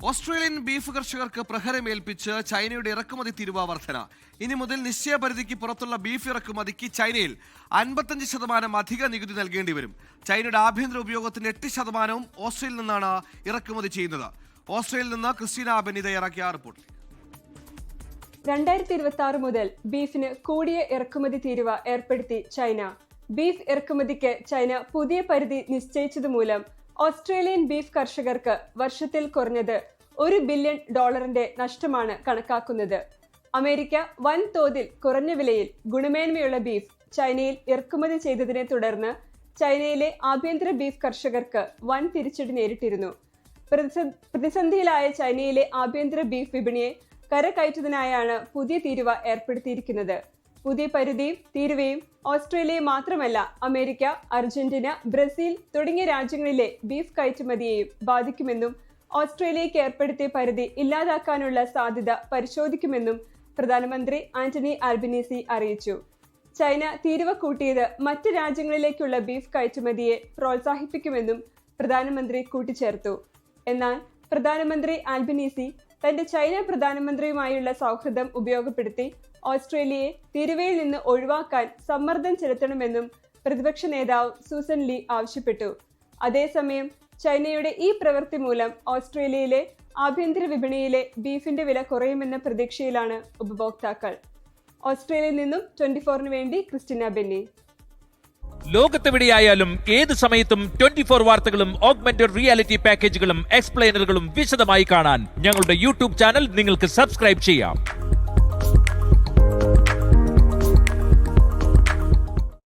Australian beef കർഷകർക്ക് പ്രഹരമേൽപ്പിച്ച് ചൈനയുടെ ഇറക്കുമതി തീരുവ വർധന. ഇനി മുതൽ നിശ്ചയപരിധിക്ക് പുറത്തുള്ള ബീഫ് ഇറക്കുമതിക്ക് ചൈനയിൽ 55% അധിക നികുതി നൽകേണ്ടി വരും. ചൈനയുടെ ആഭ്യന്തര ഉപയോഗത്തിന്റെ 8% ഓസ്ട്രേലിയയിൽ നിന്നാണ് ഇറക്കുമതി ചെയ്യുന്നത്. ഓസ്ട്രേലിയയിൽ നിന്ന് ക്രിസ്റ്റീന ബെന്നി തയ്യാറാക്കിയ റിപ്പോർട്ട്. 2026 മുതൽ ബീഫിന് കൂടിയ ഇറക്കുമതി തീരുവ ഏർപ്പെടുത്തി ചൈന. ബീഫ് ഇറക്കുമതിക്ക് ചൈന പുതിയ പരിധി നിശ്ചയിച്ചതുമൂലം ഓസ്ട്രേലിയൻ ബീഫ് കർഷകർക്ക് വർഷത്തിൽ കുറഞ്ഞത് $1 ബില്യൺ നഷ്ടമാണ് കണക്കാക്കുന്നത്. അമേരിക്ക വൻതോതിൽ കുറഞ്ഞ വിലയിൽ ഗുണമേന്മയുള്ള ബീഫ് ചൈനയിൽ ഇറക്കുമതി ചെയ്തതിനെ തുടർന്ന് ചൈനയിലെ ആഭ്യന്തര ബീഫ് കർഷകർക്ക് വൻ തിരിച്ചടി നേരിട്ടിരുന്നു. പ്രതിസന്ധിയിലായ ചൈനയിലെ ആഭ്യന്തര ബീഫ് വിപണിയെ കരകയറ്റുന്നതിനായാണ് പുതിയ തീരുവ ഏർപ്പെടുത്തിയിരിക്കുന്നത്. പുതിയ പരിധിയും തീരുവയും ഓസ്ട്രേലിയയെ മാത്രമല്ല അമേരിക്ക, അർജന്റീന, ബ്രസീൽ തുടങ്ങിയ രാജ്യങ്ങളിലെ ബീഫ് കയറ്റുമതിയെയും ബാധിക്കുമെന്നും ഓസ്ട്രേലിയയ്ക്ക് ഏർപ്പെടുത്തിയ പരിധി ഇല്ലാതാക്കാനുള്ള സാധ്യത പരിശോധിക്കുമെന്നും പ്രധാനമന്ത്രി ആന്റണി ആൽബനീസി അറിയിച്ചു. ചൈന തീരുവ കൂട്ടിയത് മറ്റ് രാജ്യങ്ങളിലേക്കുള്ള ബീഫ് കയറ്റുമതിയെ പ്രോത്സാഹിപ്പിക്കുമെന്നും പ്രധാനമന്ത്രി കൂട്ടിച്ചേർത്തു. എന്നാൽ പ്രധാനമന്ത്രി ആൽബനീസി തന്റെ ചൈന പ്രധാനമന്ത്രിയുമായുള്ള സൗഹൃദം ഉപയോഗപ്പെടുത്തി ഓസ്ട്രേലിയയെ തീരുവയിൽ നിന്ന് ഒഴിവാക്കാൻ സമ്മർദ്ദം ചെലുത്തണമെന്നും പ്രതിപക്ഷ നേതാവ് സൂസൻ ലീ ആവശ്യപ്പെട്ടു. അതേസമയം ചൈനയുടെ ഈ പ്രവൃത്തി മൂലം ഓസ്ട്രേലിയയിലെ ആഭ്യന്തര വിപണിയിലെ ബീഫിന്റെ വില കുറയുമെന്ന പ്രതീക്ഷയിലാണ് ഉപഭോക്താക്കൾ. ഓസ്ട്രേലിയയിൽ നിന്നും 24-ന് വേണ്ടി ക്രിസ്റ്റീന ബെന്നി. ലോകത്തെവിടെയായാലും ഏത് സമയത്തും 24 വാർത്തകളും ഓഗ്മെന്റഡ് റിയാലിറ്റി പാക്കേജുകളും എക്സ്പ്ലെയിനറുകളും വിശദമായി കാണാൻ ഞങ്ങളുടെ യൂട്യൂബ് ചാനൽ നിങ്ങൾക്ക് സബ്സ്ക്രൈബ് ചെയ്യാം.